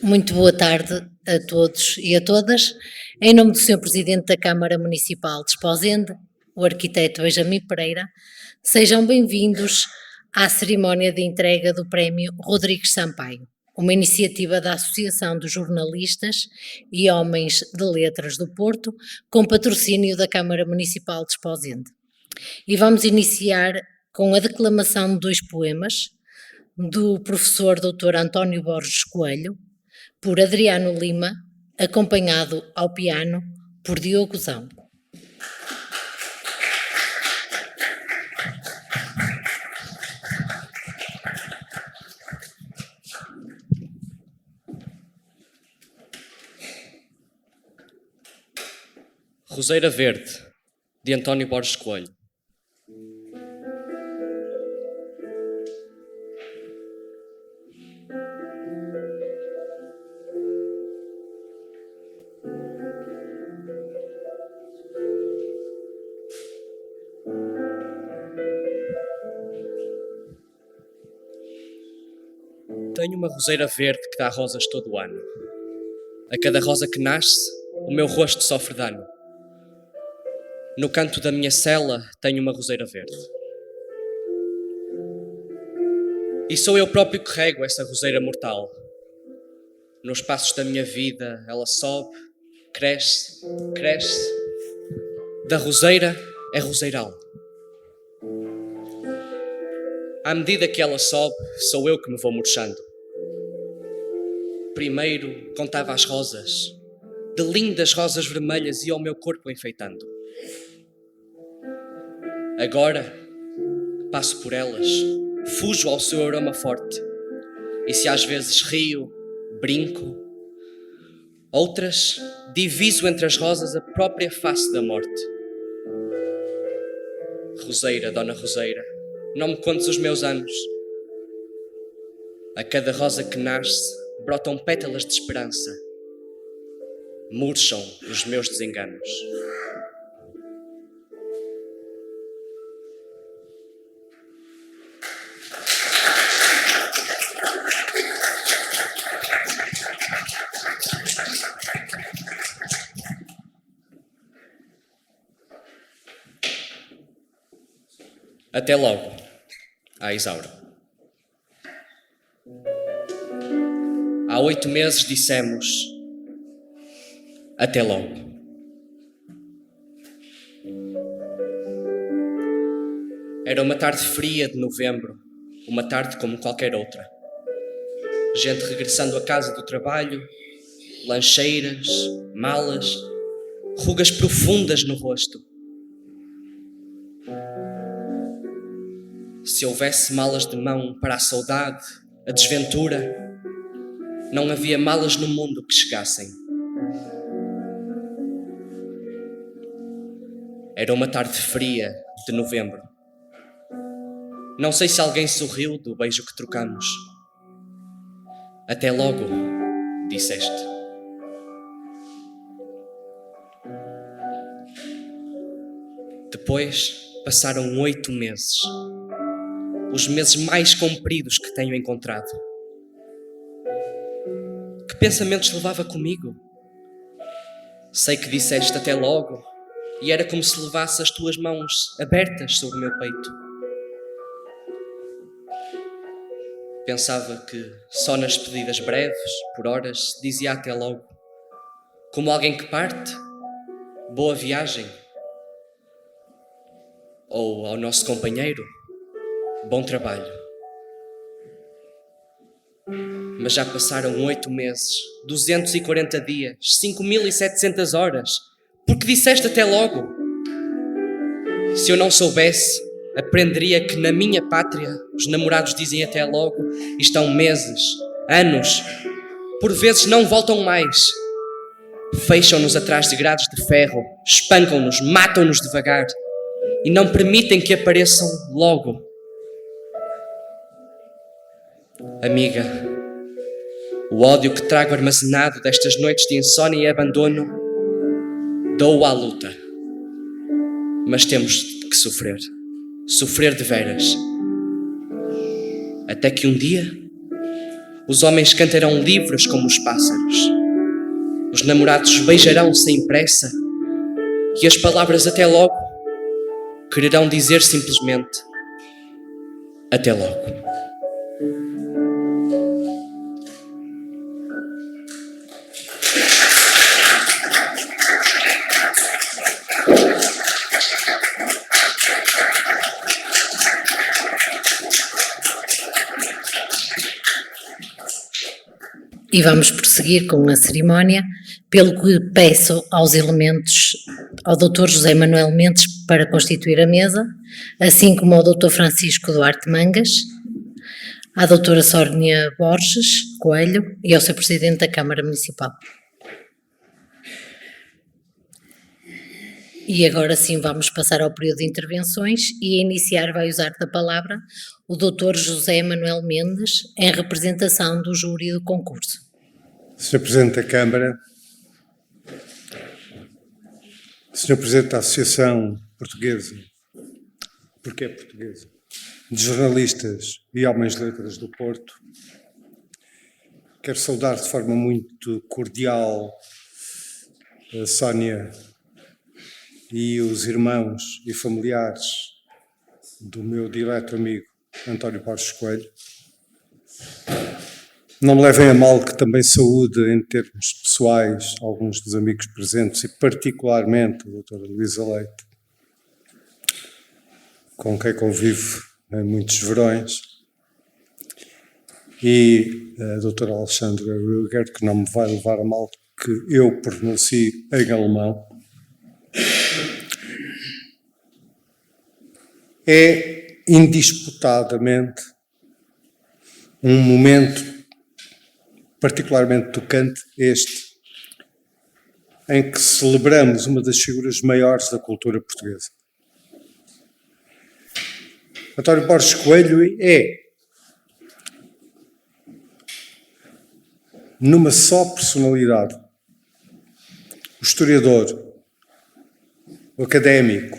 Muito boa tarde a todos e a todas. Em nome do Senhor Presidente da Câmara Municipal de Esposende, o arquiteto Benjamin Pereira, sejam bem-vindos à cerimónia de entrega do Prémio Rodrigues Sampaio, uma iniciativa da Associação dos Jornalistas e Homens de Letras do Porto, com patrocínio da Câmara Municipal de Esposende. E vamos iniciar com a declamação de dois poemas do professor Dr. António Borges Coelho, por Adriano Lima, acompanhado ao piano por Diogo Zão. Roseira Verde, de António Borges Coelho. Tenho uma roseira verde que dá rosas todo o ano. A cada rosa que nasce, o meu rosto sofre dano. No canto da minha cela tenho uma roseira verde. E sou eu próprio que rego essa roseira mortal. Nos passos da minha vida ela sobe, cresce, cresce. Da roseira é roseiral. À medida que ela sobe, sou eu que me vou murchando. Primeiro contava as rosas, de lindas rosas vermelhas ia ao meu corpo enfeitando. Agora, passo por elas, fujo ao seu aroma forte. E se às vezes rio, brinco, outras diviso entre as rosas a própria face da morte. Roseira, dona Roseira, não me contes os meus anos. A cada rosa que nasce, brotam pétalas de esperança. Murcham os meus desenganos. Até logo, à Isaura. Há 8 meses dissemos até logo. Era uma tarde fria de novembro, uma tarde como qualquer outra. Gente regressando a casa do trabalho, lancheiras, malas, rugas profundas no rosto. Se houvesse malas de mão para a saudade, a desventura, não havia malas no mundo que chegassem. Era uma tarde fria de novembro. Não sei se alguém sorriu do beijo que trocamos. Até logo, disseste. Depois passaram 8 meses. Os meses mais compridos que tenho encontrado. Que pensamentos levava comigo? Sei que disseste até logo, e era como se levasse as tuas mãos abertas sobre o meu peito. Pensava que só nas despedidas breves, por horas, dizia até logo. Como alguém que parte, boa viagem. Ou ao nosso companheiro, bom trabalho. Mas já passaram 8 meses, 240 dias, 5.700 horas, porque disseste até logo. Se eu não soubesse, aprenderia que na minha pátria os namorados dizem até logo e estão meses, anos, por vezes não voltam mais. Fecham-nos atrás de grades de ferro, espancam-nos, matam-nos devagar e não permitem que apareçam logo. Amiga, o ódio que trago armazenado destas noites de insónia e abandono, dou-o à luta. Mas temos que sofrer. Sofrer de veras. Até que um dia Os homens cantarão livres como os pássaros. Os namorados beijarão sem pressa. E as palavras até logo quererão dizer simplesmente até logo. E vamos prosseguir com a cerimónia, pelo que peço aos elementos, ao Dr. José Manuel Mendes para constituir a mesa, assim como ao Dr. Francisco Duarte Mangas, à Doutora Sónia Borges Coelho e ao Sr. Presidente da Câmara Municipal. E agora sim vamos passar ao período de intervenções e a iniciar vai usar da palavra o Dr. José Manuel Mendes em representação do júri do concurso. Sr. Presidente da Câmara, Sr. Presidente da Associação Portuguesa, porque é portuguesa, de Jornalistas e Homens de Letras do Porto, quero saudar de forma muito cordial a Sónia e os irmãos e familiares do meu dileto amigo António Borges Coelho. Não me levem a mal que também saúde em termos pessoais alguns dos amigos presentes e particularmente a doutora Luísa Leite, com quem convivo em muitos verões, e a doutora Alexandra Rüger, que não me vai levar a mal que eu pronuncie em alemão. É indisputadamente um momento particularmente tocante este, em que celebramos uma das figuras maiores da cultura portuguesa. António Borges Coelho é, numa só personalidade, o historiador, o académico,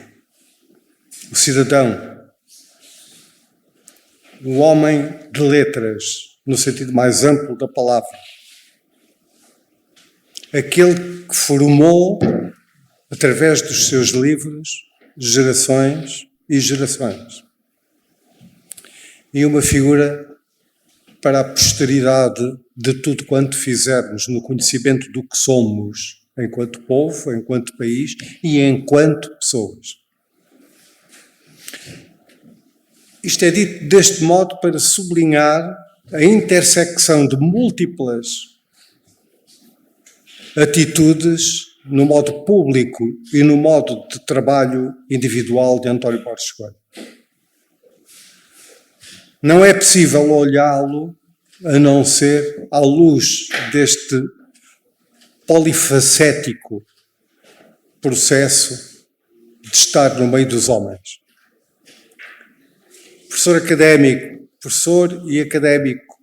o cidadão, o homem de letras, no sentido mais amplo da palavra. Aquele que formou, através dos seus livros, gerações e gerações. E uma figura para a posteridade de tudo quanto fizermos no conhecimento do que somos, enquanto povo, enquanto país e enquanto pessoas. Isto é dito deste modo para sublinhar a intersecção de múltiplas atitudes no modo público e no modo de trabalho individual de António Borges Coelho. Não é possível olhá-lo a não ser à luz deste polifacético processo de estar no meio dos homens. Professor e académico,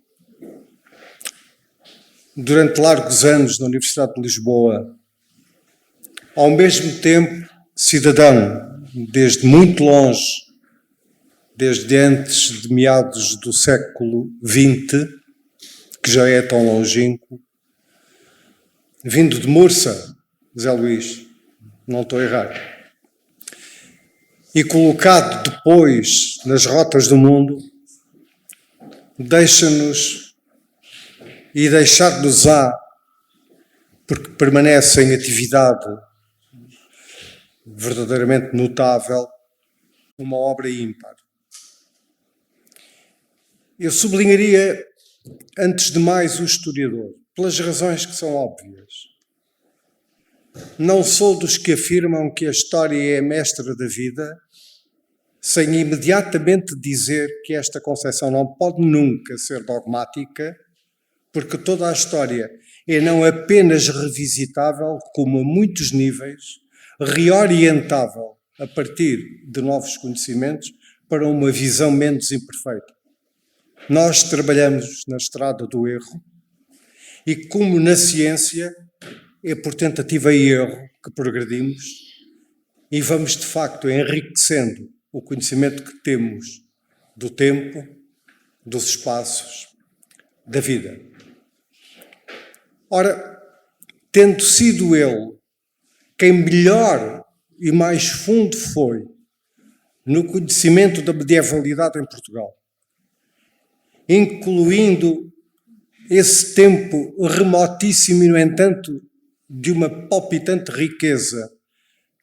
durante largos anos na Universidade de Lisboa, ao mesmo tempo cidadão, desde muito longe, desde antes de meados do século XX, que já é tão longínquo, vindo de Mursa, Zé Luís, não estou a errar, e colocado depois nas rotas do mundo, deixa-nos e deixar-nos-á, porque permanece em atividade verdadeiramente notável, uma obra ímpar. Eu sublinharia, antes de mais, o historiador, pelas razões que são óbvias. Não sou dos que afirmam que a história é a mestra da vida, sem imediatamente dizer que esta concepção não pode nunca ser dogmática, porque toda a história é não apenas revisitável, como a muitos níveis, reorientável a partir de novos conhecimentos para uma visão menos imperfeita. Nós trabalhamos na estrada do erro e, como na ciência, é por tentativa e erro que progredimos e vamos, de facto, enriquecendo o conhecimento que temos do tempo, dos espaços, da vida. Ora, tendo sido ele quem melhor e mais fundo foi no conhecimento da medievalidade em Portugal, incluindo esse tempo remotíssimo e, no entanto, de uma palpitante riqueza,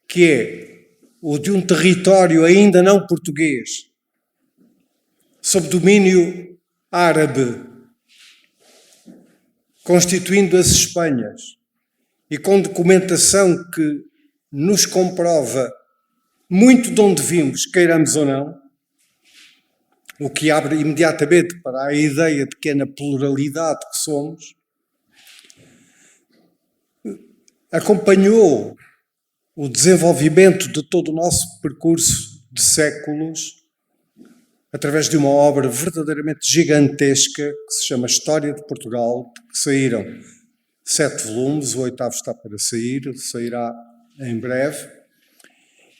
que é o de um território ainda não português, sob domínio árabe, constituindo as Espanhas, e com documentação que nos comprova muito de onde vimos, queiramos ou não, o que abre imediatamente para a ideia de pequena pluralidade que somos, acompanhou o desenvolvimento de todo o nosso percurso de séculos através de uma obra verdadeiramente gigantesca que se chama História de Portugal, que saíram 7 volumes, o 8º está para sair, sairá em breve,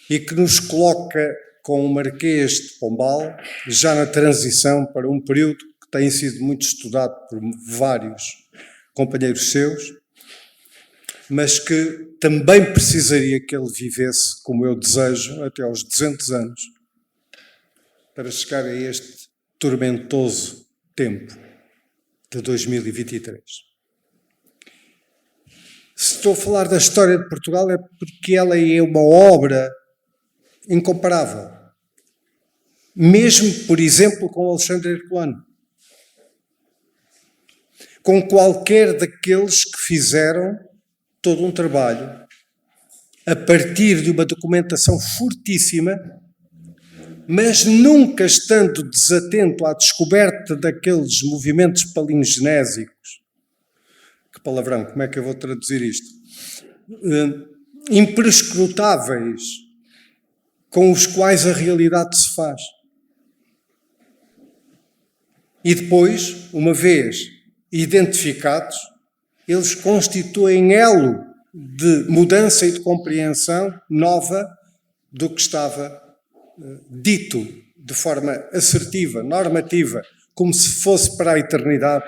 e que nos coloca com o Marquês de Pombal já na transição para um período que tem sido muito estudado por vários companheiros seus, mas que também precisaria que ele vivesse, como eu desejo, até aos 200 anos, para chegar a este tormentoso tempo de 2023. Se estou a falar da história de Portugal é porque ela é uma obra incomparável. Mesmo, por exemplo, com Alexandre Herculano. Com qualquer daqueles que fizeram todo um trabalho a partir de uma documentação fortíssima, mas nunca estando desatento à descoberta daqueles movimentos palingenésicos. Que palavrão, como é que eu vou traduzir isto? Imprescrutáveis, com os quais a realidade se faz. E depois, uma vez identificados, eles constituem elo de mudança e de compreensão nova do que estava dito de forma assertiva, normativa, como se fosse para a eternidade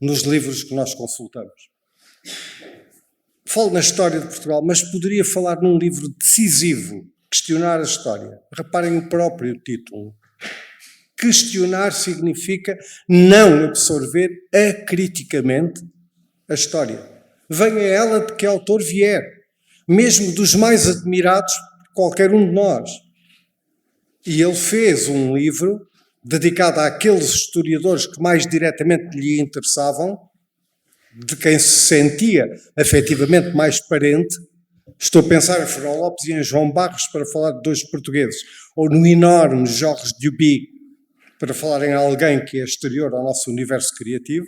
nos livros que nós consultamos. Falo na história de Portugal, mas poderia falar num livro decisivo, Questionar a História. Reparem o próprio título. Questionar significa não absorver acriticamente a história. Venha ela de que autor vier, mesmo dos mais admirados por qualquer um de nós. E ele fez um livro dedicado àqueles historiadores que mais diretamente lhe interessavam, de quem se sentia afetivamente mais parente. Estou a pensar em Fernão Lopes e em João Barros para falar de 2 portugueses, ou no enorme Georges Duby para falar em alguém que é exterior ao nosso universo criativo.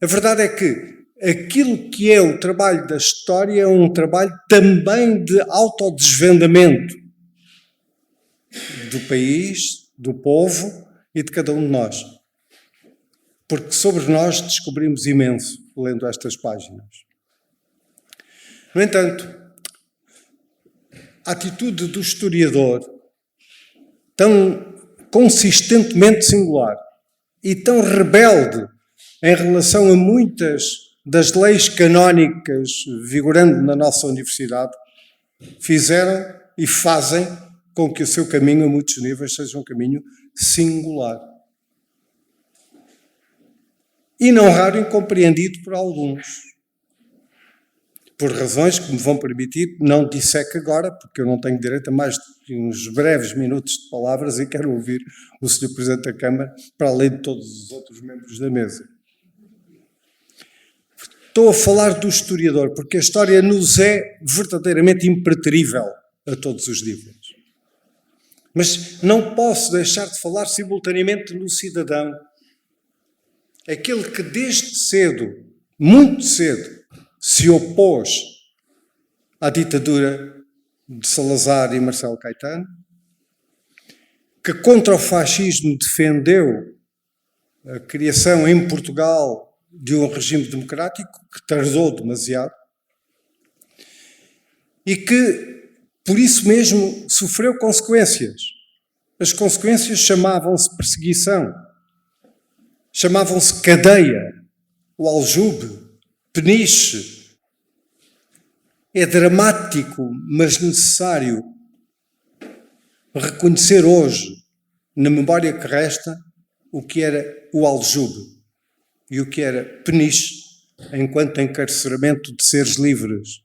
A verdade é que aquilo que é o trabalho da história é um trabalho também de autodesvendamento do país, do povo e de cada um de nós. Porque sobre nós descobrimos imenso lendo estas páginas. No entanto, a atitude do historiador, tão consistentemente singular e tão rebelde em relação a muitas das leis canónicas vigorando na nossa universidade, fizeram e fazem com que o seu caminho a muitos níveis seja um caminho singular. E não raro incompreendido por alguns. Por razões que me vão permitir, não disseco agora, porque eu não tenho direito a mais de uns breves minutos de palavras e quero ouvir o Sr. Presidente da Câmara, para além de todos os outros membros da mesa. Estou a falar do historiador, porque a história nos é verdadeiramente impreterível a todos os níveis. Mas não posso deixar de falar simultaneamente no cidadão, aquele que desde cedo, muito cedo, se opôs à ditadura de Salazar e Marcelo Caetano, que contra o fascismo defendeu a criação em Portugal de um regime democrático que tardou demasiado e que, por isso mesmo, sofreu consequências. As consequências chamavam-se perseguição, chamavam-se cadeia, o aljube, peniche. É dramático, mas necessário reconhecer hoje, na memória que resta, o que era o aljube e o que era peniche, enquanto encarceramento de seres livres.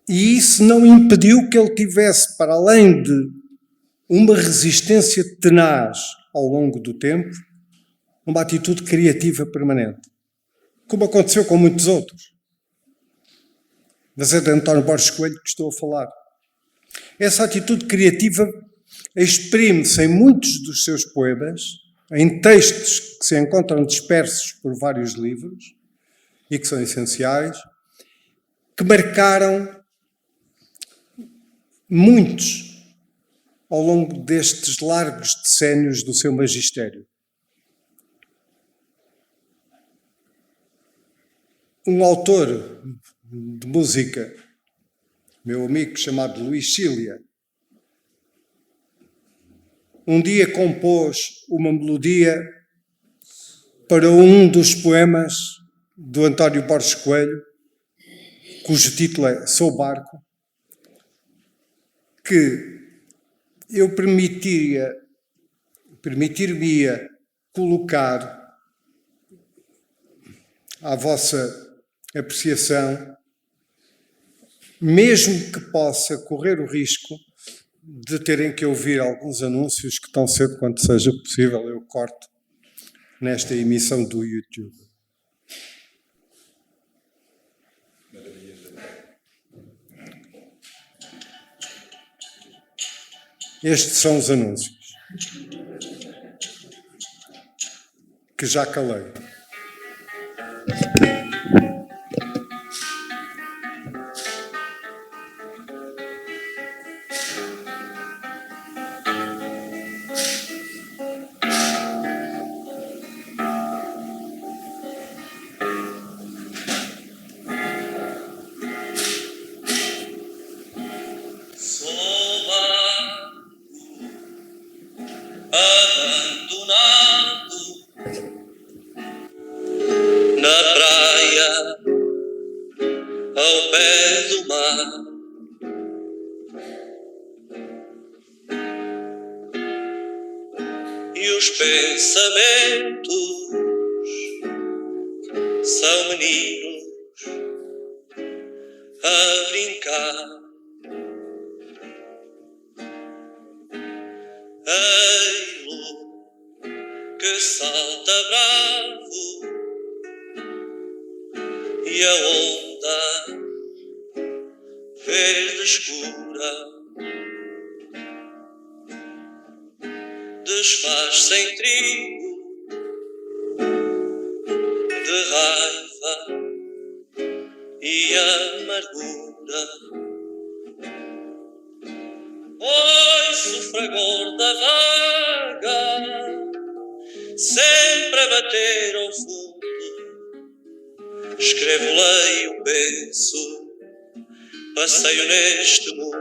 E isso não impediu que ele tivesse, para além de uma resistência tenaz ao longo do tempo, uma atitude criativa permanente, como aconteceu com muitos outros. Mas é de António Borges Coelho que estou a falar. Essa atitude criativa exprime-se em muitos dos seus poemas, em textos que se encontram dispersos por vários livros e que são essenciais, que marcaram muitos ao longo destes largos decénios do seu magistério. Um autor de música, meu amigo chamado Luís Cília, um dia compôs uma melodia para um dos poemas do António Borges Coelho, cujo título é Sou Barco, que eu permitir-me-ia colocar à vossa apreciação, mesmo que possa correr o risco de terem que ouvir alguns anúncios que tão cedo quanto seja possível eu corto nesta emissão do YouTube. Estes são os anúncios que já calei. E os pensamentos são meninos a brincar. Ei-lo que salta bravo e a onda verde escura desfaz-se em trigo de raiva e amargura. Ouço o fragor da vaga sempre a bater ao fundo. Escrevo, leio, penso, passeio neste mundo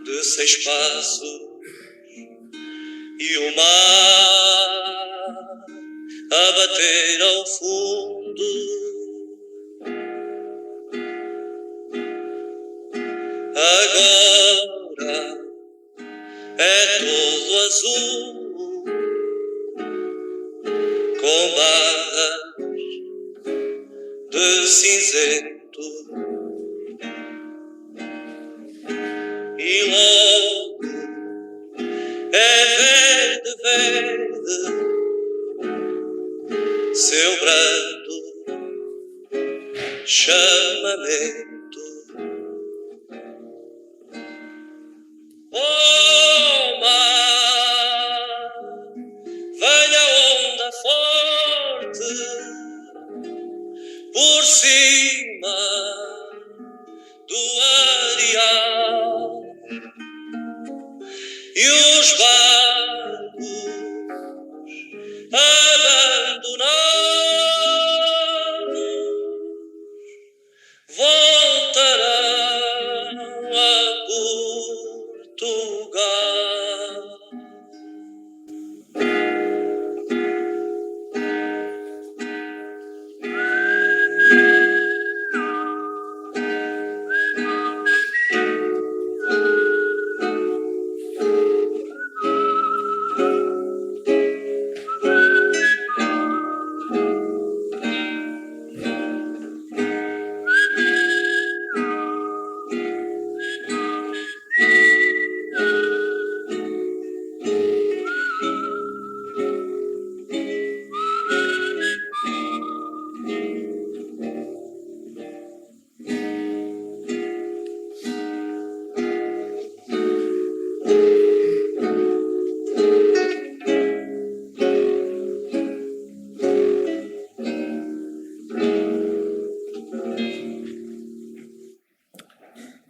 de 6 passos. E o mar a bater ao fundo. Agora é todo azul, com barras de cinzento. E logo é verde, verde, seu brando, chamamento. Oh mar, venha a onda forte por cima do areal. E os barcos abandonados voltarão a Portugal.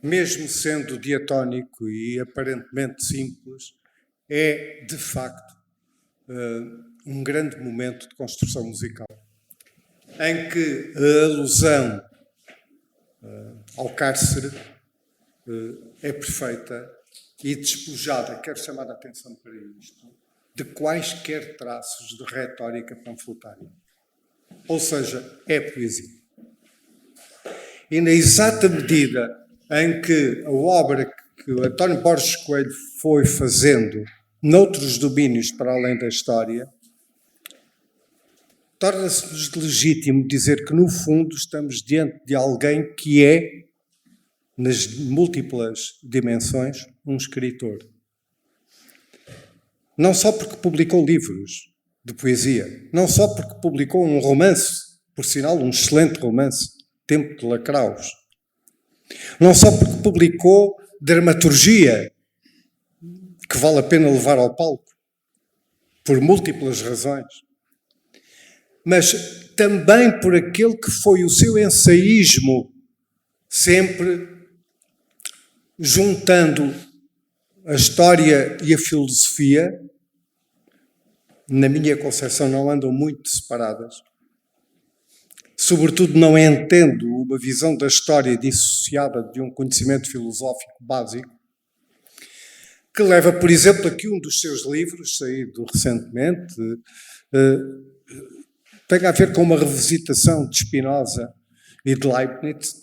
mesmo sendo diatónico e aparentemente simples, é, de facto, um grande momento de construção musical, em que a alusão ao cárcere é perfeita e despojada, quero chamar a atenção para isto, de quaisquer traços de retórica panfletária. Ou seja, é poesia. E na exata medida em que a obra que o António Borges Coelho foi fazendo noutros domínios para além da história, torna-se-nos legítimo dizer que, no fundo, estamos diante de alguém que é, nas múltiplas dimensões, um escritor. Não só porque publicou livros de poesia, não só porque publicou um romance, por sinal, um excelente romance, Tempo de Lacraus, não só porque publicou dramaturgia, que vale a pena levar ao palco, por múltiplas razões, mas também por aquele que foi o seu ensaísmo, sempre juntando a história e a filosofia. Na minha concepção não andam muito separadas. Sobretudo não entendo uma visão da história dissociada de um conhecimento filosófico básico, que leva, por exemplo, a que um dos seus livros, saído recentemente, tem a ver com uma revisitação de Spinoza e de Leibniz,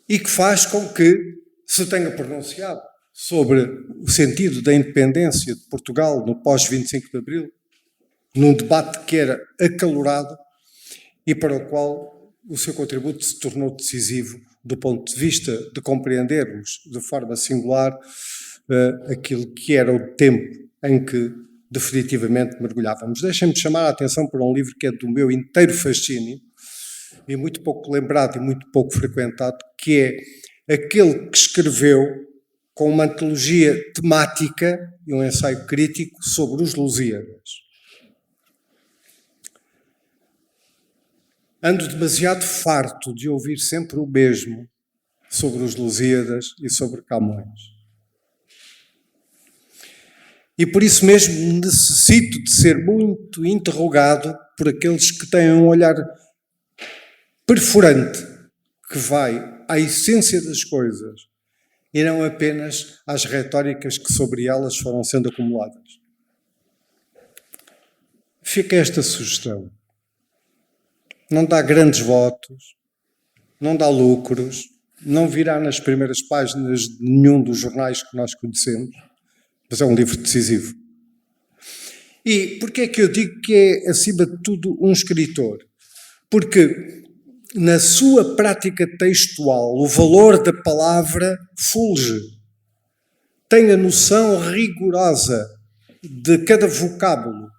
e que faz com que se tenha pronunciado sobre o sentido da independência de Portugal no pós-25 de Abril, num debate que era acalorado e para o qual o seu contributo se tornou decisivo do ponto de vista de compreendermos de forma singular aquilo que era o tempo em que definitivamente mergulhávamos. Deixem-me chamar a atenção para um livro que é do meu inteiro fascínio e muito pouco lembrado e muito pouco frequentado, que é aquele que escreveu com uma antologia temática e um ensaio crítico sobre os Lusíadas. Ando demasiado farto de ouvir sempre o mesmo sobre os Lusíadas e sobre Camões. E por isso mesmo necessito de ser muito interrogado por aqueles que têm um olhar perfurante, que vai à essência das coisas e não apenas às retóricas que sobre elas foram sendo acumuladas. Fica esta sugestão. Não dá grandes votos, não dá lucros, não virá nas primeiras páginas de nenhum dos jornais que nós conhecemos, mas é um livro decisivo. E porquê é que eu digo que é, acima de tudo, um escritor? Porque na sua prática textual o valor da palavra fulge. Tem a noção rigorosa de cada vocábulo,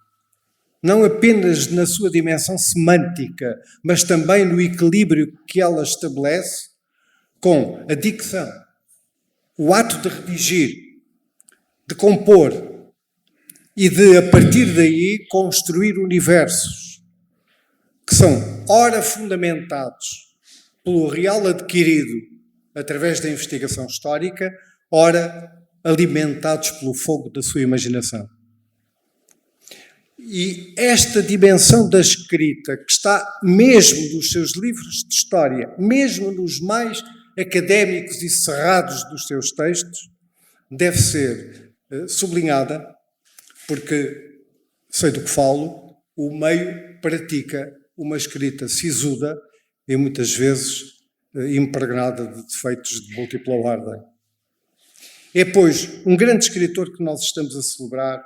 não apenas na sua dimensão semântica, mas também no equilíbrio que ela estabelece com a dicção, o ato de redigir, de compor e de, a partir daí, construir universos que são ora fundamentados pelo real adquirido através da investigação histórica, ora alimentados pelo fogo da sua imaginação. E esta dimensão da escrita, que está mesmo nos seus livros de história, mesmo nos mais académicos e cerrados dos seus textos, deve ser sublinhada, porque, sei do que falo, o meio pratica uma escrita sisuda e muitas vezes impregnada de defeitos de múltipla ordem. É, pois, um grande escritor que nós estamos a celebrar,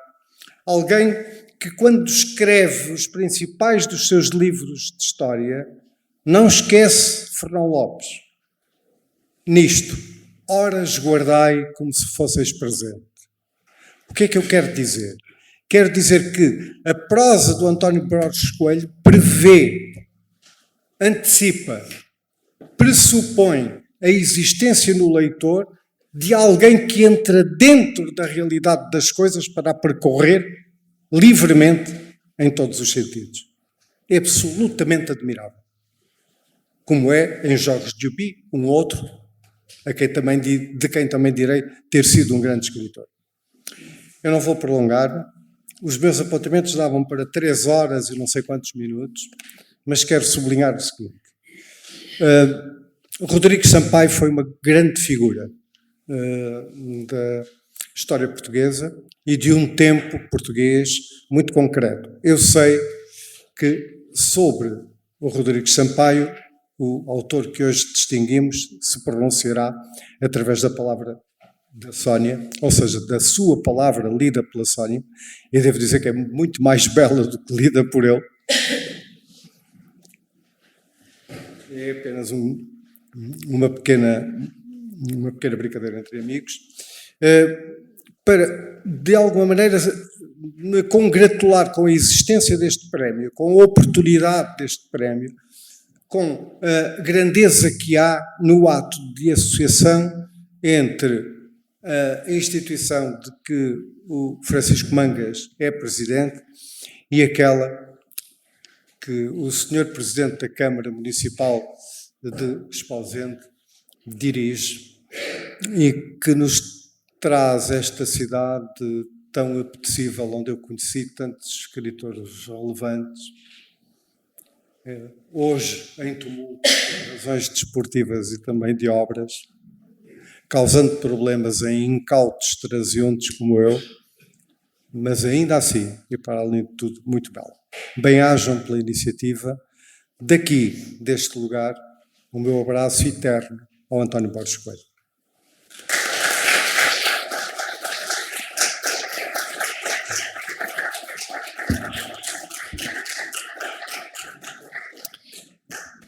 alguém que, quando escreve os principais dos seus livros de história, não esquece Fernão Lopes. Nisto, horas guardai como se fosseis presente. O que é que eu quero dizer? Quero dizer que a prosa do António Borges Coelho prevê, antecipa, pressupõe a existência no leitor de alguém que entra dentro da realidade das coisas para a percorrer livremente em todos os sentidos. É absolutamente admirável. Como é em Georges Duby, um outro de quem também direi ter sido um grande escritor. Eu não vou prolongar, os meus apontamentos davam para 3 horas e não sei quantos minutos, mas quero sublinhar o seguinte. Rodrigues Sampaio foi uma grande figura da história portuguesa e de um tempo português muito concreto. Eu sei que sobre o Rodrigues Sampaio, o autor que hoje distinguimos se pronunciará através da palavra da Sónia, ou seja, da sua palavra lida pela Sónia, e devo dizer que é muito mais bela do que lida por ele. É apenas uma pequena brincadeira entre amigos, para, de alguma maneira, me congratular com a existência deste prémio, com a oportunidade deste prémio, com a grandeza que há no ato de associação entre a instituição de que o Francisco Mangas é presidente e aquela que o Sr. Presidente da Câmara Municipal de Esposende dirige e que nos traz esta cidade tão apetecível, onde eu conheci tantos escritores relevantes, hoje em tumulto por razões desportivas e também de obras, causando problemas em incautos transeuntes como eu, mas ainda assim, e para além de tudo, muito belo. Bem-ajam pela iniciativa. Daqui, deste lugar, o meu abraço eterno ao António Borges Coelho.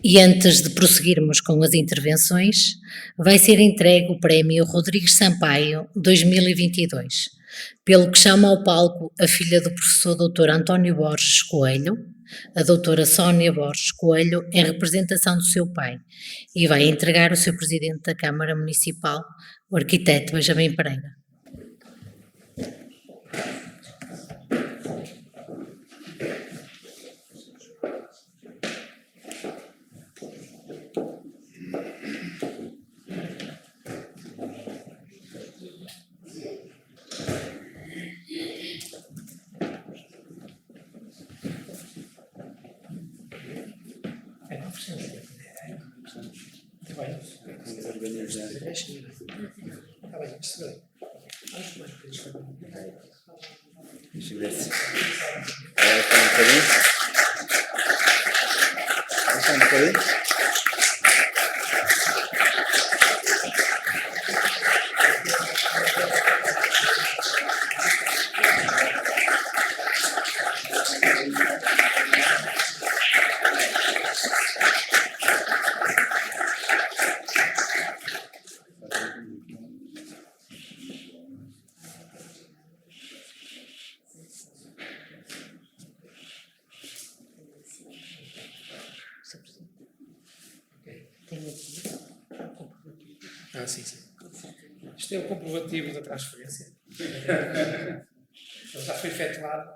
E antes de prosseguirmos com as intervenções, vai ser entregue o Prémio Rodrigues Sampaio 2022, pelo que chama ao palco a filha do professor Dr. António Borges Coelho, a doutora Sónia Borges Coelho, em representação do seu pai, e vai entregar o seu presidente da Câmara Municipal, o arquiteto Benjamin Pereira. Sim. Isto é o comprovativo da transferência. Ele já foi efetuado.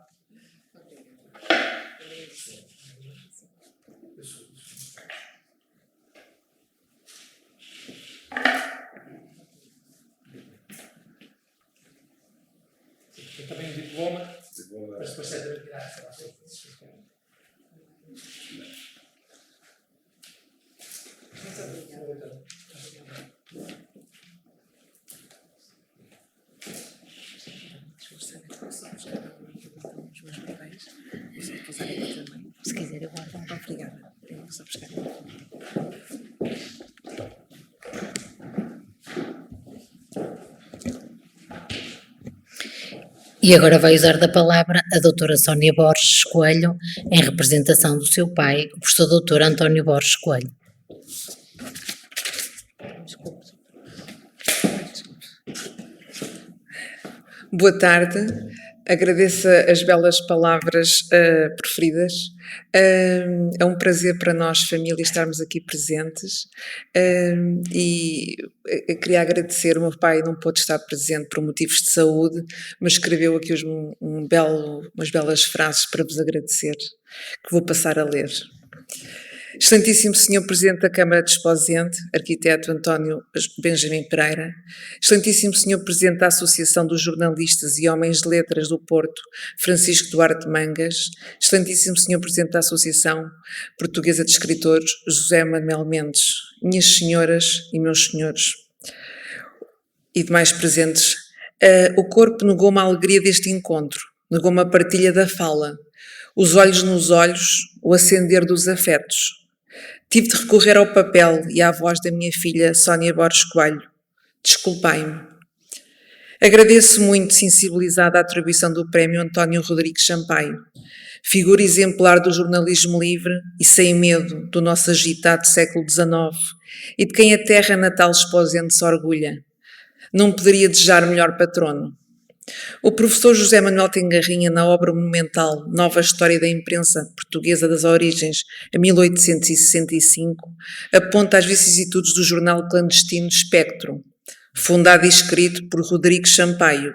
Tem também um diploma. Mas depois se deve tirar. Se quiser, eu guardo. Obrigada. Eu vou só buscar. E agora vai usar da palavra a doutora Sónia Borges Coelho, em representação do seu pai, o professor doutor António Borges Coelho. Boa tarde, agradeço as belas palavras proferidas. É um prazer para nós, família, estarmos aqui presentes e eu queria agradecer. O meu pai não pôde estar presente por motivos de saúde, mas escreveu aqui hoje umas belas frases para vos agradecer, que vou passar a ler. Excelentíssimo Senhor Presidente da Câmara de Esposende, arquiteto António Benjamin Pereira, Excelentíssimo Senhor Presidente da Associação dos Jornalistas e Homens de Letras do Porto, Francisco Duarte Mangas, Excelentíssimo Senhor Presidente da Associação Portuguesa de Escritores, José Manuel Mendes, minhas senhoras e meus senhores e demais presentes, o corpo negou-me a alegria deste encontro, negou-me a partilha da fala, os olhos nos olhos, o acender dos afetos. Tive de recorrer ao papel e à voz da minha filha Sónia Borges Coelho. Desculpai-me. Agradeço muito, sensibilizada, a atribuição do prémio António Rodrigues Sampaio, figura exemplar do jornalismo livre e sem medo do nosso agitado século XIX e de quem a terra natal esposende se orgulha. Não poderia desejar melhor patrono. O professor José Manuel Tengarrinha, na obra monumental Nova História da Imprensa Portuguesa das Origens a 1865, aponta as vicissitudes do jornal clandestino Espectro, fundado e escrito por Rodrigues Sampaio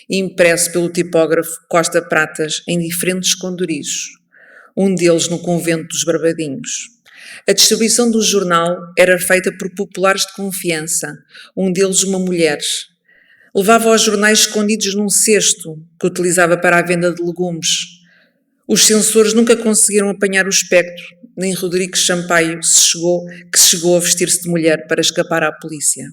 e impresso pelo tipógrafo Costa Pratas em diferentes condorizos, um deles no convento dos Barbadinhos. A distribuição do jornal era feita por populares de confiança, um deles uma mulher. Levava os jornais escondidos num cesto que utilizava para a venda de legumes. Os censores nunca conseguiram apanhar o espectro, nem Rodrigues Sampaio que chegou a vestir-se de mulher para escapar à polícia.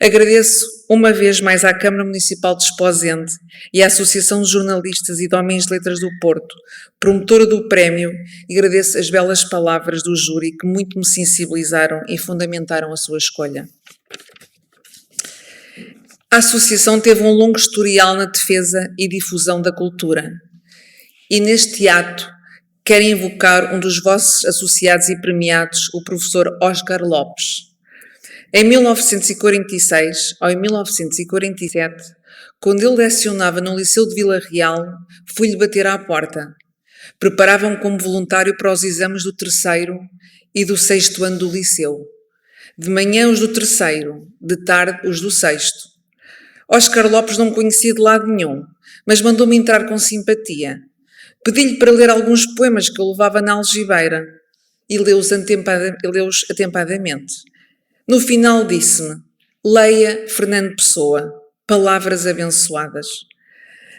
Agradeço uma vez mais à Câmara Municipal de Esposende e à Associação de Jornalistas e de Homens de Letras do Porto, promotora do prémio, e agradeço as belas palavras do júri que muito me sensibilizaram e fundamentaram a sua escolha. A Associação teve um longo historial na defesa e difusão da cultura. E neste ato quero invocar um dos vossos associados e premiados, o professor Óscar Lopes. Em 1946 ou em 1947, quando ele lecionava no Liceu de Vila Real, fui-lhe bater à porta. Preparavam-me como voluntário para os exames do 3º e do 6º ano do Liceu. De manhã os do 3º, de tarde os do 6º. Óscar Lopes não me conhecia de lado nenhum, mas mandou-me entrar com simpatia. Pedi-lhe para ler alguns poemas que eu levava na algibeira e leu-os atempadamente. No final disse-me: leia Fernando Pessoa, Palavras Abençoadas.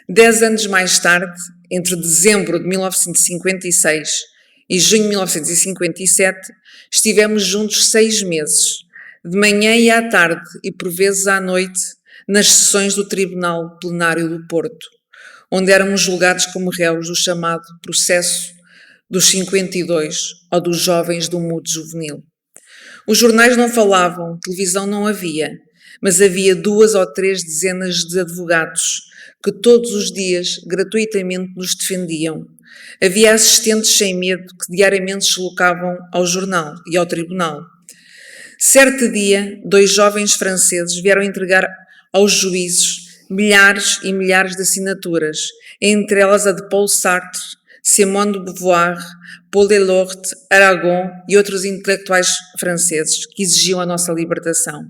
10 anos mais tarde, entre dezembro de 1956 e junho de 1957, estivemos juntos 6 meses, de manhã e à tarde e por vezes à noite, nas sessões do Tribunal Plenário do Porto, onde éramos julgados como réus do chamado processo dos 52 ou dos jovens do mudo juvenil. Os jornais não falavam, televisão não havia, mas havia 2 ou 3 dezenas de advogados que todos os dias gratuitamente nos defendiam. Havia assistentes sem medo que diariamente se deslocavam ao jornal e ao tribunal. Certo dia, 2 jovens franceses vieram entregar aos juízes milhares e milhares de assinaturas, entre elas a de Paul Sartre, Simone de Beauvoir, Paul Delort, Aragon e outros intelectuais franceses que exigiam a nossa libertação.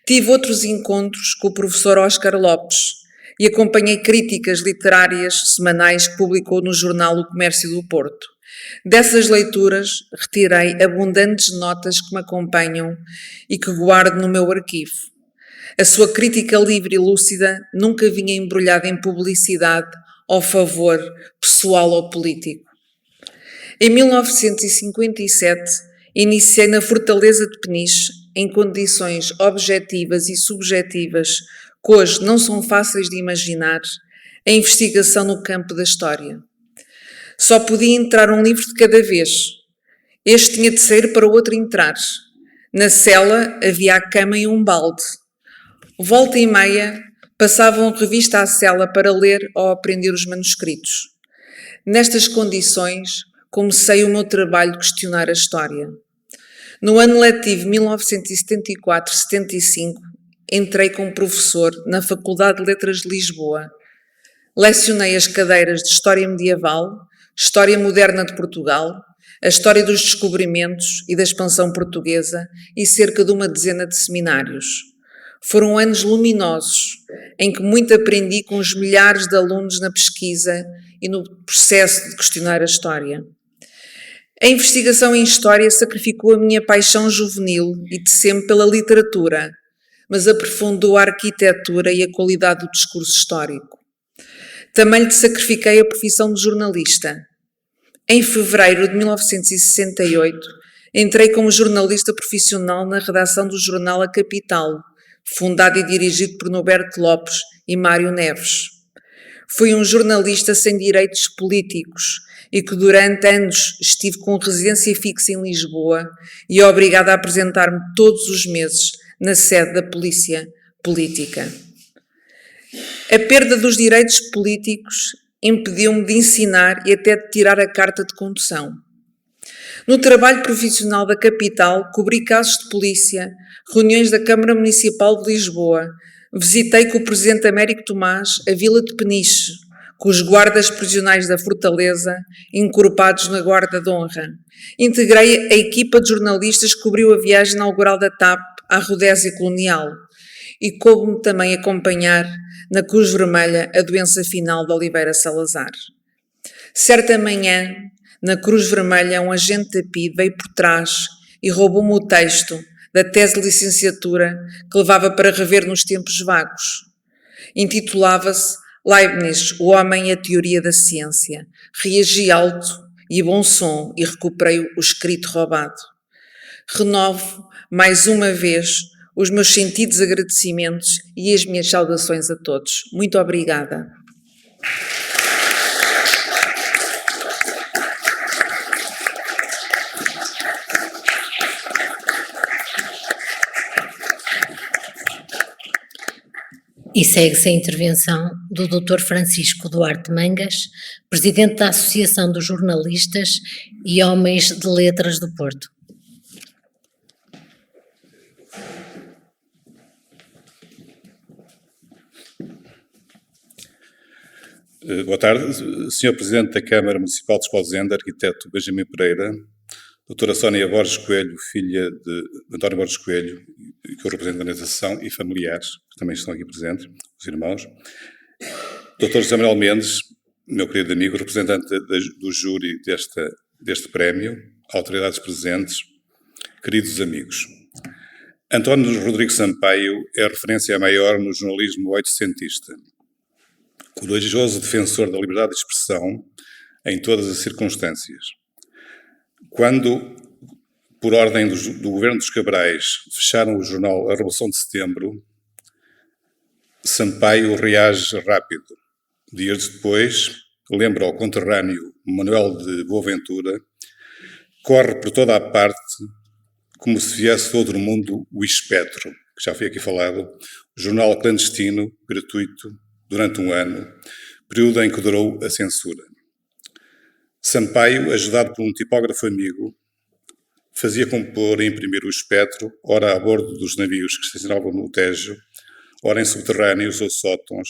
Tive outros encontros com o professor Óscar Lopes e acompanhei críticas literárias semanais que publicou no jornal O Comércio do Porto. Dessas leituras retirei abundantes notas que me acompanham e que guardo no meu arquivo. A sua crítica livre e lúcida nunca vinha embrulhada em publicidade ou favor pessoal ou político. Em 1957, iniciei na Fortaleza de Peniche, em condições objetivas e subjetivas que hoje não são fáceis de imaginar, a investigação no campo da história. Só podia entrar um livro de cada vez. Este tinha de sair para o outro entrar. Na cela havia a cama e um balde. Volta e meia, passavam revista à cela para ler ou aprender os manuscritos. Nestas condições, comecei o meu trabalho de questionar a história. No ano letivo 1974-75, entrei como professor na Faculdade de Letras de Lisboa. Lecionei as cadeiras de História Medieval, História Moderna de Portugal, a História dos Descobrimentos e da Expansão Portuguesa e cerca de uma dezena de seminários. Foram anos luminosos, em que muito aprendi com os milhares de alunos na pesquisa e no processo de questionar a história. A investigação em História sacrificou a minha paixão juvenil e de sempre pela literatura, mas aprofundou a arquitetura e a qualidade do discurso histórico. Também lhe sacrifiquei a profissão de jornalista. Em fevereiro de 1968, entrei como jornalista profissional na redação do jornal A Capital, fundado e dirigido por Norberto Lopes e Mário Neves. Fui um jornalista sem direitos políticos e que durante anos estive com residência fixa em Lisboa e obrigada a apresentar-me todos os meses na sede da Polícia Política. A perda dos direitos políticos impediu-me de ensinar e até de tirar a carta de condução. No trabalho profissional da Capital, cobri casos de polícia, reuniões da Câmara Municipal de Lisboa, visitei com o Presidente Américo Tomás a Vila de Peniche, com os guardas prisionais da Fortaleza, encorpados na Guarda de Honra. Integrei a equipa de jornalistas que cobriu a viagem inaugural da TAP à Rodésia Colonial e coube-me também acompanhar na Cruz Vermelha a doença final de Oliveira Salazar. Certa manhã, na Cruz Vermelha, um agente da PIDE veio por trás e roubou-me o texto da tese de licenciatura que levava para rever nos tempos vagos. Intitulava-se Leibniz, o Homem e a Teoria da Ciência. Reagi alto e bom som e recuperei o escrito roubado. Renovo, mais uma vez, os meus sentidos agradecimentos e as minhas saudações a todos. Muito obrigada. E segue-se a intervenção do Dr. Francisco Duarte Mangas, Presidente da Associação dos Jornalistas e Homens de Letras do Porto. Boa tarde, Sr. Presidente da Câmara Municipal de Esposende, arquiteto Benjamin Pereira, Doutora Sónia Borges Coelho, filha de António Borges Coelho, que eu represento na associação, e familiares, que também estão aqui presentes, os irmãos. Doutor José Manuel Mendes, meu querido amigo, representante do júri deste prémio, autoridades presentes, queridos amigos. António Rodrigues Sampaio é a referência maior no jornalismo oitocentista. Corajoso defensor da liberdade de expressão em todas as circunstâncias. Quando, por ordem do governo dos Cabrais, fecharam o jornal A Revolução de Setembro, Sampaio reage rápido. Dias depois, lembra ao conterrâneo Manuel de Boaventura, corre por toda a parte como se viesse do outro mundo o Espectro, que já foi aqui falado, jornal clandestino, gratuito, durante um ano, período em que durou a censura. Sampaio, ajudado por um tipógrafo amigo, fazia compor e imprimir o Espectro, ora a bordo dos navios que estacionavam no Tejo, ora em subterrâneos ou sótãos,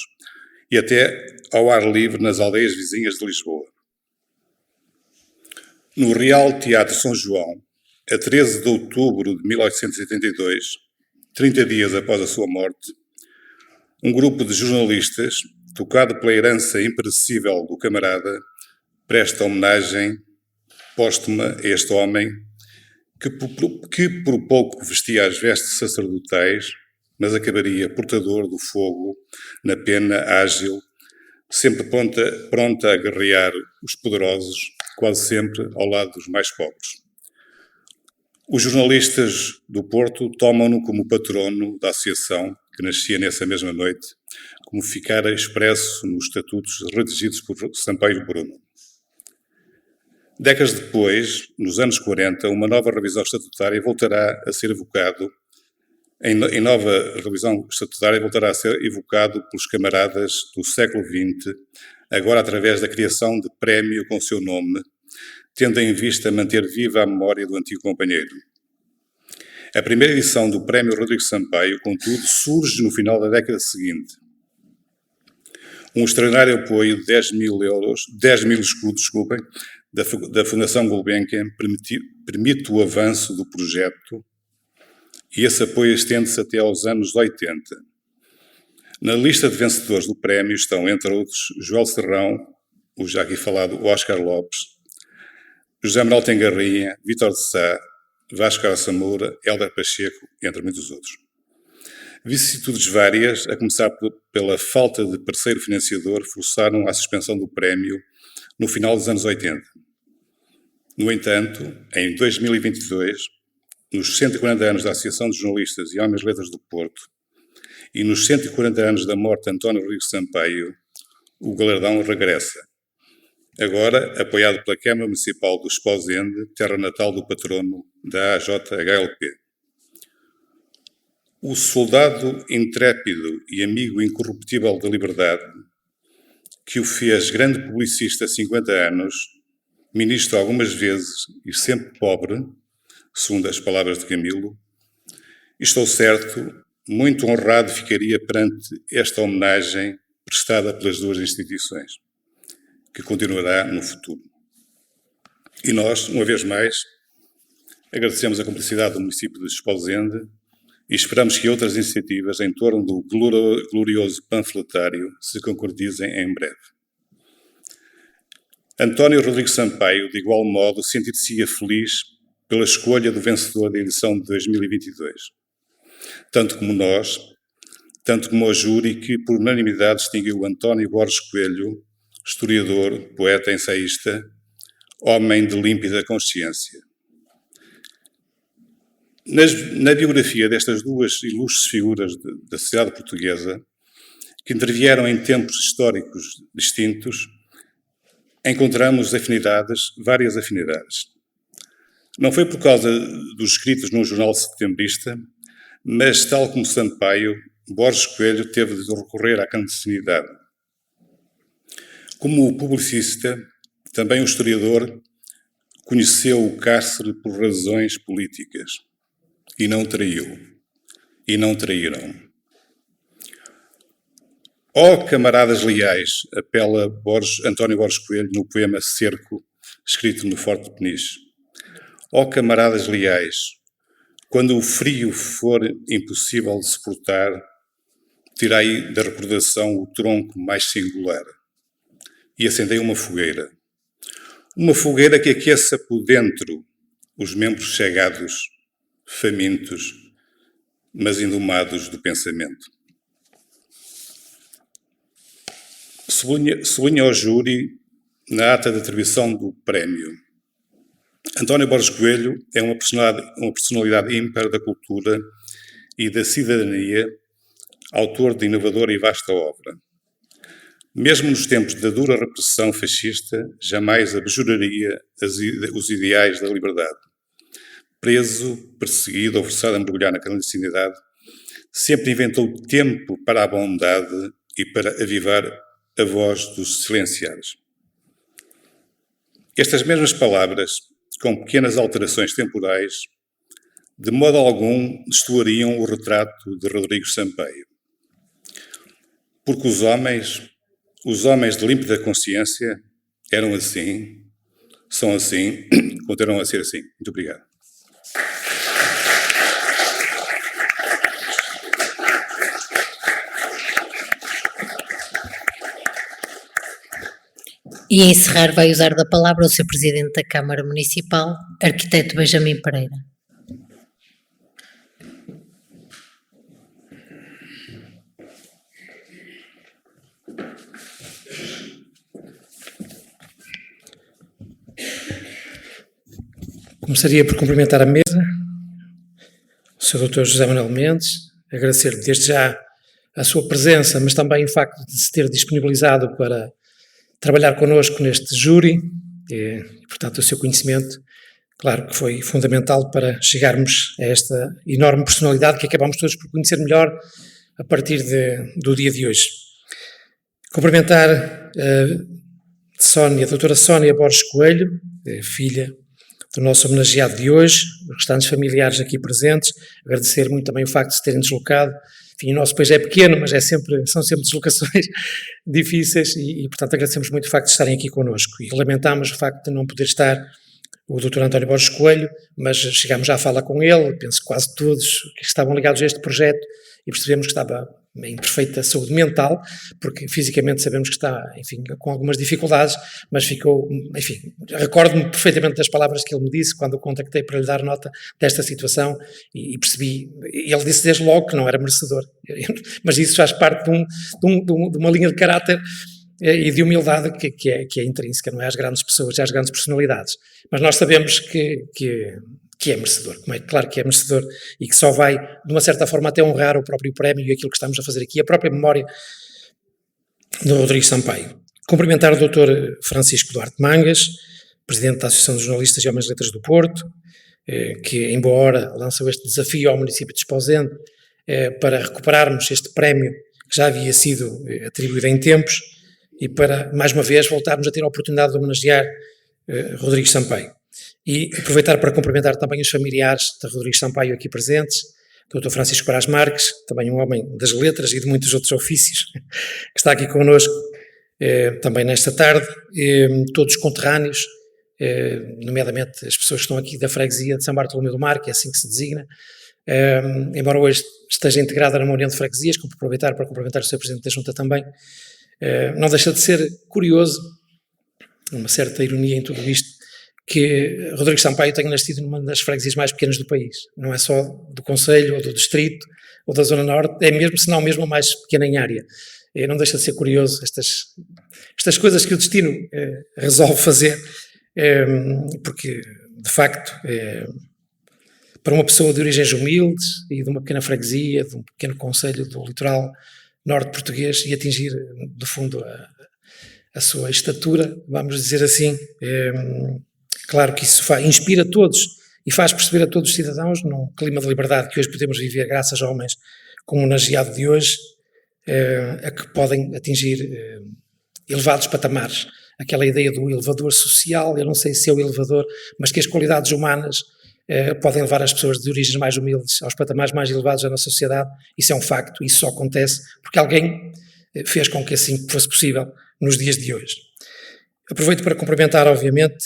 e até ao ar livre nas aldeias vizinhas de Lisboa. No Real Teatro São João, a 13 de outubro de 1882, 30 dias após a sua morte, um grupo de jornalistas, tocado pela herança imperecível do camarada, presta homenagem póstuma a este homem que por pouco vestia as vestes sacerdotais, mas acabaria portador do fogo na pena ágil, sempre pronta a guerrear os poderosos, quase sempre ao lado dos mais pobres. Os jornalistas do Porto tomam-no como patrono da associação, que nascia nessa mesma noite, como ficara expresso nos estatutos redigidos por Sampaio Bruno. Décadas depois, nos anos 40, uma nova revisão estatutária voltará a ser evocado, em nova revisão estatutária voltará a ser evocado pelos camaradas do século XX, agora através da criação de prémio com o seu nome, tendo em vista manter viva a memória do antigo companheiro. A primeira edição do Prémio Rodrigo Sampaio, contudo, surge no final da década seguinte. Um extraordinário apoio de 10 mil escudos, da Fundação Gulbenkian permite o avanço do projeto e esse apoio estende-se até aos anos 80. Na lista de vencedores do prémio estão, entre outros, Joel Serrão, o já aqui falado Oscar Lopes, José Manuel Tengarrinha, Vítor de Sá, Vasco Araça Moura, Hélder Pacheco, entre muitos outros. Vicissitudes várias, a começar pela falta de parceiro financiador, forçaram a suspensão do prémio no final dos anos 80. No entanto, em 2022, nos 140 anos da Associação de Jornalistas e Homens de Letras do Porto e nos 140 anos da morte de António Rodrigues Sampaio, o galardão regressa. Agora apoiado pela Câmara Municipal do Esposende, terra natal do patrono da AJHLP. O soldado intrépido e amigo incorruptível da liberdade, que o fez grande publicista há 50 anos, ministro algumas vezes e sempre pobre, segundo as palavras de Camilo, estou certo, muito honrado ficaria perante esta homenagem prestada pelas duas instituições, que continuará no futuro. E nós, uma vez mais, agradecemos a cumplicidade do município de Esposende e esperamos que outras iniciativas em torno do glorioso panfletário se concretizem em breve. António Rodrigues Sampaio, de igual modo, sentir-se-ia feliz pela escolha do vencedor da edição de 2022. Tanto como nós, tanto como o júri que, por unanimidade, distinguiu António Borges Coelho, historiador, poeta, ensaísta, homem de límpida consciência. Na biografia destas duas ilustres figuras da sociedade portuguesa, que intervieram em tempos históricos distintos, encontramos várias afinidades. Não foi por causa dos escritos num jornal setembrista, mas, tal como Sampaio, Borges Coelho teve de recorrer à clandestinidade. Como publicista, também o historiador conheceu o cárcere por razões políticas. E não traiu. E não traíram. Ó camaradas leais, apela António Borges Coelho no poema Cerco, escrito no Forte de Peniche. Ó camaradas leais, quando o frio for impossível de suportar, tirai da recordação o tronco mais singular e acendei uma fogueira. Uma fogueira que aqueça por dentro os membros chegados, famintos, mas indomados do pensamento. Sublinha ao júri, na ata de atribuição do prémio, António Borges Coelho é uma personalidade ímpar da cultura e da cidadania, autor de inovadora e vasta obra. Mesmo nos tempos da dura repressão fascista, jamais abjuraria os ideais da liberdade. Preso, perseguido ou forçado a mergulhar na clandestinidade, sempre inventou tempo para a bondade e para avivar a voz dos silenciados. Estas mesmas palavras, com pequenas alterações temporais, de modo algum destoariam o retrato de Rodrigues Sampaio. Porque os homens de límpida consciência, eram assim, são assim, continuam a ser assim. Muito obrigado. E a encerrar vai usar da palavra o Sr. Presidente da Câmara Municipal, arquiteto Benjamin Pereira. Começaria por cumprimentar a mesa, o Sr. Dr. José Manuel Mendes, agradecer-lhe desde já a sua presença, mas também o facto de se ter disponibilizado para trabalhar connosco neste júri e, portanto, o seu conhecimento, claro que foi fundamental para chegarmos a esta enorme personalidade que acabamos todos por conhecer melhor a partir do dia de hoje. Cumprimentar a doutora Sónia Borges Coelho, filha do nosso homenageado de hoje, os restantes familiares aqui presentes, agradecer muito também o facto de se terem deslocado. Enfim, o nosso país é pequeno, mas são sempre deslocações difíceis e, portanto, agradecemos muito o facto de estarem aqui connosco e lamentamos o facto de não poder estar o Dr. António Borges Coelho, mas chegámos já a falar com ele, penso que quase todos que estavam ligados a este projeto e percebemos que estava em perfeita saúde mental, porque fisicamente sabemos que está, enfim, com algumas dificuldades, mas ficou, enfim, recordo-me perfeitamente das palavras que ele me disse quando o contactei para lhe dar nota desta situação e percebi, ele disse desde logo que não era merecedor, mas isso faz parte de uma linha de caráter e de humildade que é intrínseca, não é às grandes pessoas, às grandes personalidades, mas nós sabemos que é merecedor, como é claro que é merecedor e que só vai, de uma certa forma, até honrar o próprio prémio e aquilo que estamos a fazer aqui, a própria memória do Rodrigues Sampaio. Cumprimentar o Dr. Francisco Duarte Mangas, Presidente da Associação de Jornalistas e Homens de Letras do Porto, que em boa hora lançou este desafio ao município de Esposende para recuperarmos este prémio que já havia sido atribuído em tempos e para, mais uma vez, voltarmos a ter a oportunidade de homenagear Rodrigues Sampaio. E aproveitar para cumprimentar também os familiares de Rodrigues Sampaio aqui presentes, o Dr. Francisco Brás Marques, também um homem das letras e de muitos outros ofícios, que está aqui connosco também nesta tarde, todos os conterrâneos, nomeadamente as pessoas que estão aqui da freguesia de São Bartolomeu do Mar, que é assim que se designa, embora hoje esteja integrada numa união de freguesias, aproveitar para cumprimentar o Sr. Presidente da Junta também, não deixa de ser curioso, uma certa ironia em tudo isto, que Rodrigues Sampaio tenha nascido numa das freguesias mais pequenas do país, não é só do concelho ou do distrito ou da zona norte, é mesmo, se não mesmo a mais pequena em área. Não deixa de ser curioso estas coisas que o destino resolve fazer, porque de facto para uma pessoa de origens humildes e de uma pequena freguesia, de um pequeno concelho do litoral norte português e atingir do fundo a sua estatura, vamos dizer assim, claro que isso inspira todos e faz perceber a todos os cidadãos, num clima de liberdade que hoje podemos viver graças a homens como o homenageado de hoje, a que podem atingir elevados patamares. Aquela ideia do elevador social, eu não sei se é o elevador, mas que as qualidades humanas podem levar as pessoas de origens mais humildes aos patamares mais elevados da nossa sociedade. Isso é um facto, isso só acontece porque alguém fez com que assim fosse possível nos dias de hoje. Aproveito para cumprimentar, obviamente,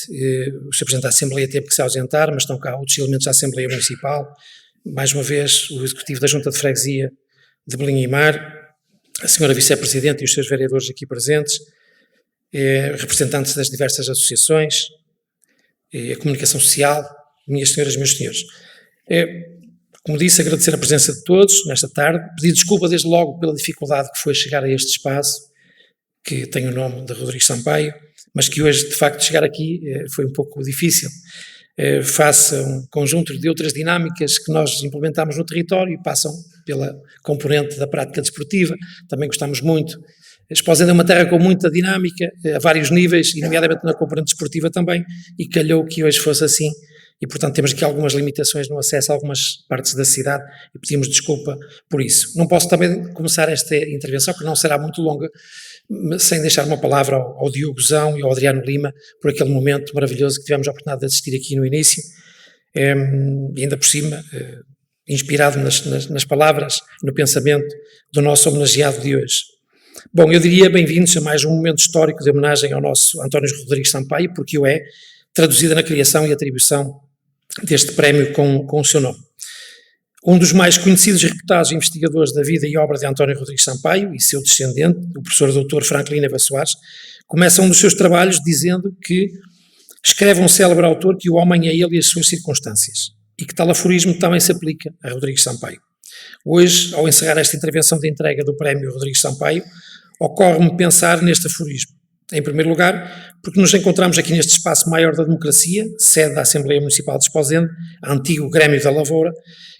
o Sr. Presidente da Assembleia teve que se ausentar, mas estão cá outros elementos da Assembleia Municipal, mais uma vez o Executivo da Junta de Freguesia de Belém e Mar, a Sra. Vice-Presidente e os seus vereadores aqui presentes, representantes das diversas associações, a comunicação social, minhas senhoras e meus senhores. Como disse, agradecer a presença de todos nesta tarde, pedir desculpa desde logo pela dificuldade que foi chegar a este espaço, que tem o nome de Rodrigues Sampaio, mas que hoje, de facto, chegar aqui foi um pouco difícil, face a um conjunto de outras dinâmicas que nós implementamos no território e passam pela componente da prática desportiva, também gostamos muito. Esposende é uma terra com muita dinâmica, a vários níveis, e nomeadamente na componente desportiva também, e calhou que hoje fosse assim, e portanto temos aqui algumas limitações no acesso a algumas partes da cidade, e pedimos desculpa por isso. Não posso também começar esta intervenção, que não será muito longa, sem deixar uma palavra ao Diogo Zão e ao Adriano Lima, por aquele momento maravilhoso que tivemos a oportunidade de assistir aqui no início, e ainda por cima, inspirado nas palavras, no pensamento do nosso homenageado de hoje. Bom, eu diria bem-vindos a mais um momento histórico de homenagem ao nosso António Rodrigues Sampaio, porque o é, traduzida na criação e atribuição deste prémio com o seu nome. Um dos mais conhecidos e reputados investigadores da vida e obra de António Rodrigues Sampaio e seu descendente, o professor Dr. Franklin Eva Soares, começa um dos seus trabalhos dizendo que escreve um célebre autor que o homem é ele e as suas circunstâncias, e que tal aforismo também se aplica a Rodrigues Sampaio. Hoje, ao encerrar esta intervenção de entrega do prémio Rodrigues Sampaio, ocorre-me pensar neste aforismo. Em primeiro lugar, porque nos encontramos aqui neste espaço maior da democracia, sede da Assembleia Municipal de Esposende, antigo Grêmio da Lavoura,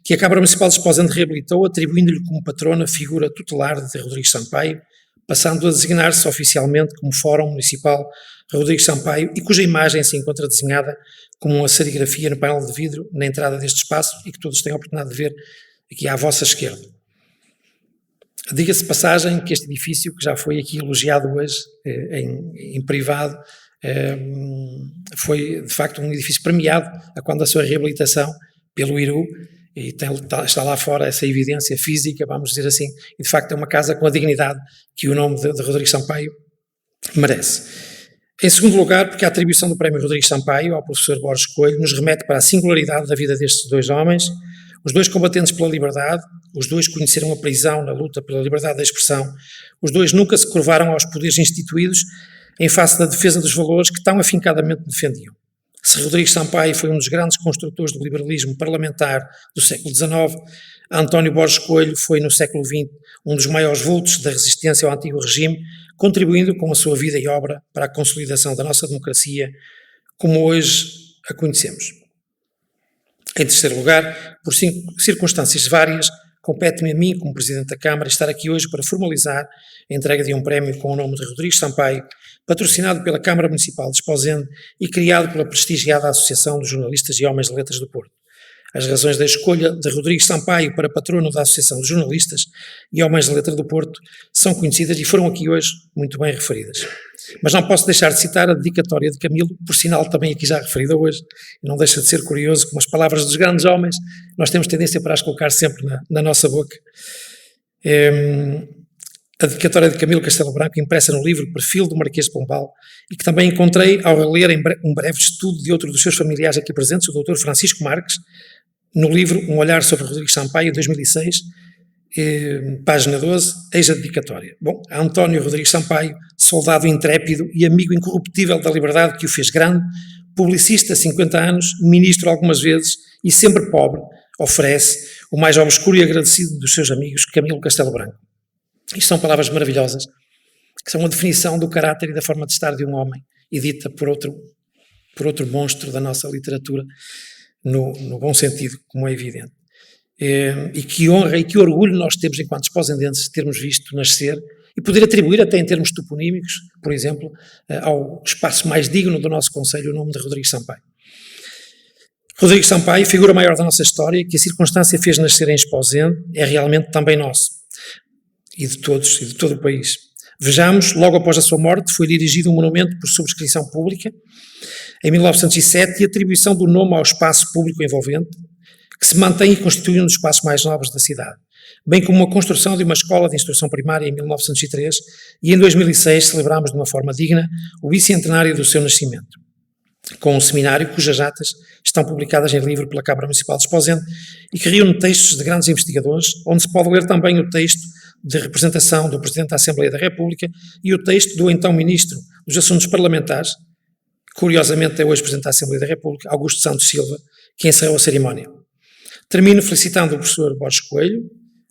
que a Câmara Municipal de Esposende reabilitou, atribuindo-lhe como patrona a figura tutelar de Rodrigues Sampaio, passando a designar-se oficialmente como Fórum Municipal Rodrigues Sampaio, e cuja imagem se encontra desenhada como uma serigrafia no painel de vidro na entrada deste espaço e que todos têm a oportunidade de ver aqui à vossa esquerda. Diga-se de passagem que este edifício, que já foi aqui elogiado hoje em privado, foi de facto um edifício premiado a quando a sua reabilitação pelo IRU, e está lá fora essa evidência física, vamos dizer assim, e de facto é uma casa com a dignidade que o nome de Rodrigues Sampaio merece. Em segundo lugar, porque a atribuição do prémio Rodrigues Sampaio ao professor Borges Coelho nos remete para a singularidade da vida destes dois homens, Os dois combatentes pela liberdade, os dois conheceram a prisão na luta pela liberdade da expressão, os dois nunca se curvaram aos poderes instituídos em face da defesa dos valores que tão afincadamente defendiam. Se Rodrigues Sampaio foi um dos grandes construtores do liberalismo parlamentar do século XIX, António Borges Coelho foi, no século XX, um dos maiores vultos da resistência ao antigo regime, contribuindo com a sua vida e obra para a consolidação da nossa democracia, como hoje a conhecemos. Em terceiro lugar, por circunstâncias várias, compete-me a mim, como Presidente da Câmara, estar aqui hoje para formalizar a entrega de um prémio com o nome de Rodrigues Sampaio, patrocinado pela Câmara Municipal de Esposende e criado pela prestigiada Associação dos Jornalistas e Homens de Letras do Porto. As razões da escolha de Rodrigues Sampaio para patrono da Associação dos Jornalistas e Homens de Letras do Porto são conhecidas e foram aqui hoje muito bem referidas. Mas não posso deixar de citar a dedicatória de Camilo, por sinal também aqui já referida hoje, e não deixa de ser curioso como as palavras dos grandes homens, nós temos tendência para as colocar sempre na nossa boca. A dedicatória de Camilo Castelo Branco, impressa no livro Perfil do Marquês de Pombal, e que também encontrei ao reler um breve estudo de outro dos seus familiares aqui presentes, o Dr. Francisco Marques, no livro Um Olhar sobre Rodrigues Sampaio, 2006, página 12, eis a dedicatória. Bom, a António Rodrigues Sampaio, soldado intrépido e amigo incorruptível da liberdade que o fez grande, publicista há 50 anos, ministro algumas vezes e sempre pobre, oferece o mais obscuro e agradecido dos seus amigos, Camilo Castelo Branco. Isto são palavras maravilhosas, que são uma definição do caráter e da forma de estar de um homem, e dita por outro monstro da nossa literatura, no bom sentido, como é evidente. E que honra e que orgulho nós temos, enquanto esposendenses, termos visto nascer e poder atribuir, até em termos toponímicos, por exemplo, ao espaço mais digno do nosso concelho, o nome de Rodrigues Sampaio. Rodrigues Sampaio, figura maior da nossa história, que a circunstância fez nascer em Esposende, é realmente também nosso, e de todos, e de todo o país. Vejamos, logo após a sua morte, foi dirigido um monumento por subscrição pública, em 1907, e atribuição do nome ao espaço público envolvente, que se mantém e constitui um dos espaços mais nobres da cidade, bem como a construção de uma escola de instrução primária em 1903, e em 2006 celebramos de uma forma digna o bicentenário do seu nascimento, com um seminário cujas atas estão publicadas em livro pela Câmara Municipal de Esposende e que reúne textos de grandes investigadores, onde se pode ler também o texto de representação do Presidente da Assembleia da República e o texto do então Ministro dos Assuntos Parlamentares, que curiosamente é hoje Presidente da Assembleia da República, Augusto Santos Silva, que encerrou a cerimónia. Termino felicitando o professor Borges Coelho,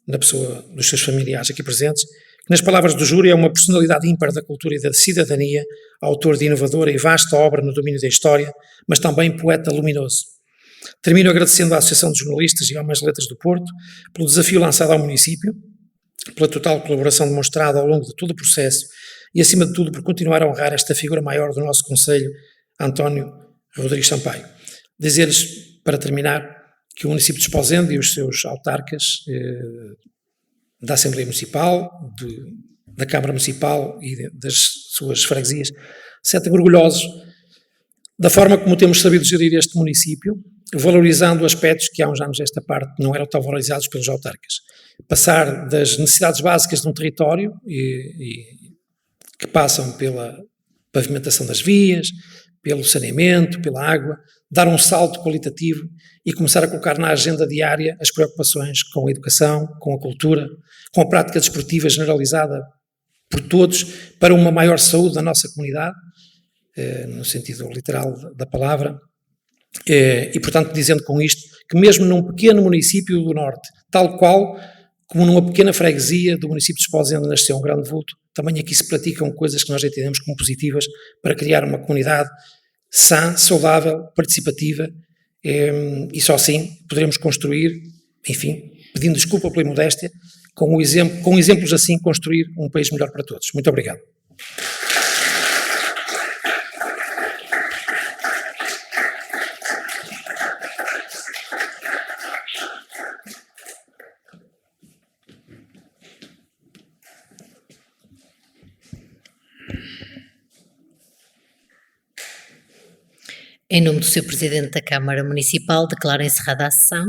na pessoa dos seus familiares aqui presentes, que nas palavras do júri é uma personalidade ímpar da cultura e da cidadania, autor de inovadora e vasta obra no domínio da história, mas também poeta luminoso. Termino agradecendo à Associação de Jornalistas e Homens de Letras do Porto pelo desafio lançado ao município, pela total colaboração demonstrada ao longo de todo o processo e, acima de tudo, por continuar a honrar esta figura maior do nosso concelho, António Rodrigues Sampaio. Dizer-lhes, para terminar, que o município de Esposende e os seus autarcas da Assembleia Municipal, da Câmara Municipal e das suas freguesias, sentem orgulhosos da forma como temos sabido gerir este município, valorizando aspectos que há uns anos esta parte não eram tão valorizados pelos autarcas. Passar das necessidades básicas de um território que passam pela pavimentação das vias, pelo saneamento, pela água, dar um salto qualitativo e começar a colocar na agenda diária as preocupações com a educação, com a cultura, com a prática desportiva generalizada por todos, para uma maior saúde da nossa comunidade, no sentido literal da palavra, e portanto dizendo com isto que mesmo num pequeno município do Norte, tal qual como numa pequena freguesia do município de Esposende nasceu um grande vulto, também aqui se praticam coisas que nós entendemos como positivas para criar uma comunidade sã, saudável, participativa, e só assim poderemos construir, enfim, pedindo desculpa pela imodéstia, com exemplos assim construir um país melhor para todos. Muito obrigado. Em nome do Sr. Presidente da Câmara Municipal, declaro encerrada a sessão